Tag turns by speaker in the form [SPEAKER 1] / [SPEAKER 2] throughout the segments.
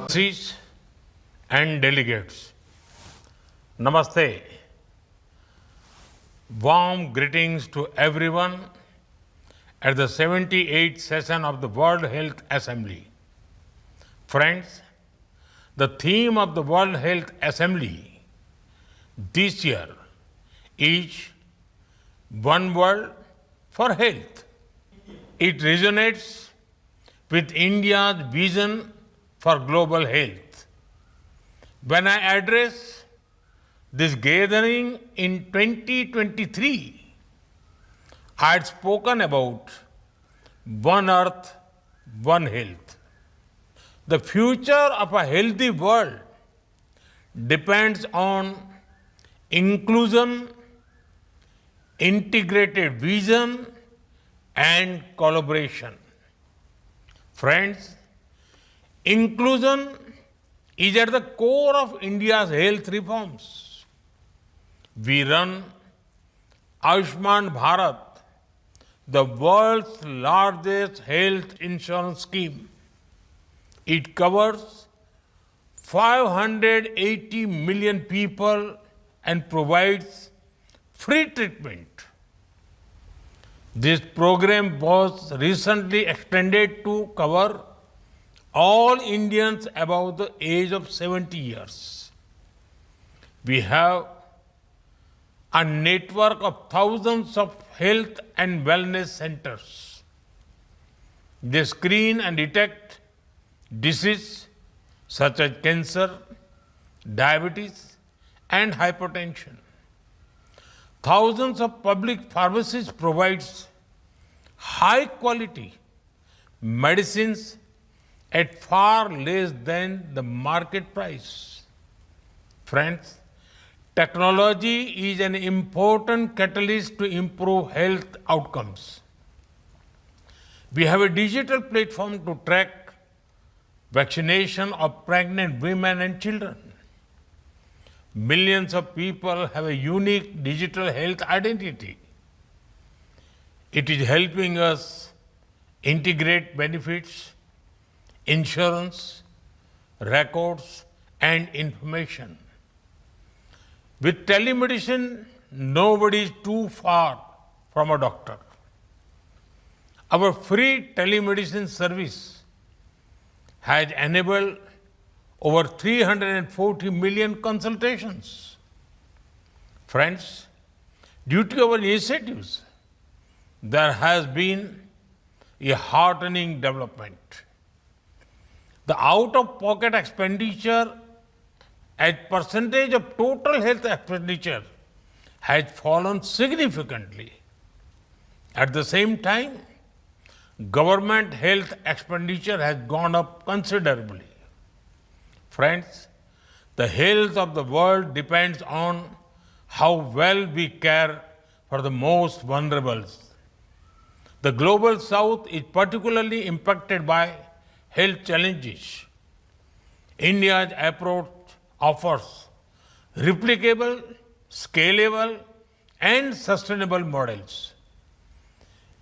[SPEAKER 1] Seats and delegates, Namaste. Warm greetings to everyone at the 78th session of the World Health Assembly. Friends, the theme of the World Health Assembly this year is One World for Health. It resonates with India's vision for global health. When I address this gathering in 2023, I had spoken about One Earth, One Health. The future of a healthy world depends on inclusion, integrated vision, and collaboration. Friends, inclusion is at the core of India's health reforms. We run Ayushman Bharat, the world's largest health insurance scheme. It covers 580 million people and provides free treatment. This program was recently extended to cover all Indians above the age of 70 years. We have a network of thousands of health and wellness centers. They screen and detect diseases such as cancer, diabetes, and hypertension. Thousands of public pharmacies provide high quality medicines at far less than the market price. Friends, technology is an important catalyst to improve health outcomes. We have a digital platform to track vaccination of pregnant women and children. Millions of people have a unique digital health identity. It is helping us integrate benefits, insurance, records, and information. With telemedicine, nobody is too far from a doctor. Our free telemedicine service has enabled over 340 million consultations. Friends, due to our initiatives, there has been a heartening development. The out-of-pocket expenditure as percentage of total health expenditure has fallen significantly. At the same time, government health expenditure has gone up considerably. Friends, the health of the world depends on how well we care for the most vulnerable. The global south is particularly impacted by health challenges. India's approach offers replicable, scalable, and sustainable models.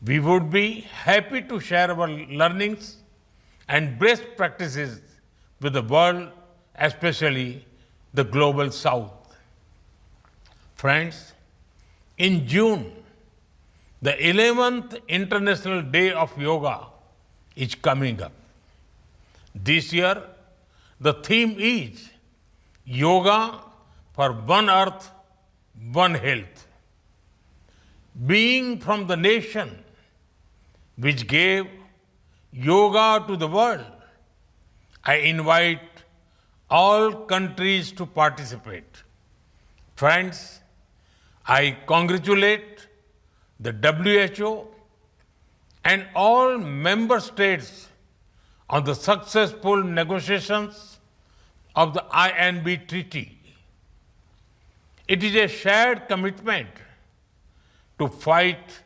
[SPEAKER 1] We would be happy to share our learnings and best practices with the world, especially the global south. Friends, in June, the 11th International Day of Yoga is coming up. This year, the theme is Yoga for One Earth, One Health. Being from the nation which gave yoga to the world, I invite all countries to participate. Friends, I congratulate the WHO and all member states on the successful negotiations of the INB Treaty. It is a shared commitment to fight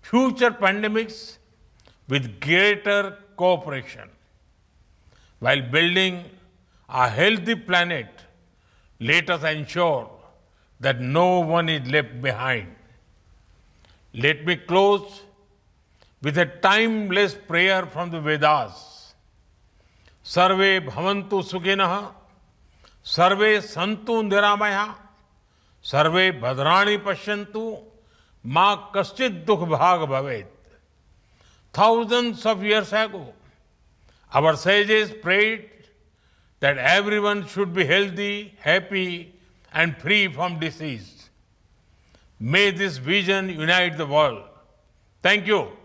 [SPEAKER 1] future pandemics with greater cooperation. While building a healthy planet, let us ensure that no one is left behind. Let me close with a timeless prayer from the Vedas. सर्वे भवन्तु सुखिनः, सर्वे सन्तु निरामयाः, सर्वे भद्राणि पश्यन्तु, मा कश्चित् दुःखभाग् भवेत्. Thousands of years ago, our sages prayed that everyone should be healthy, happy, and free from disease. May this vision unite the world. Thank you.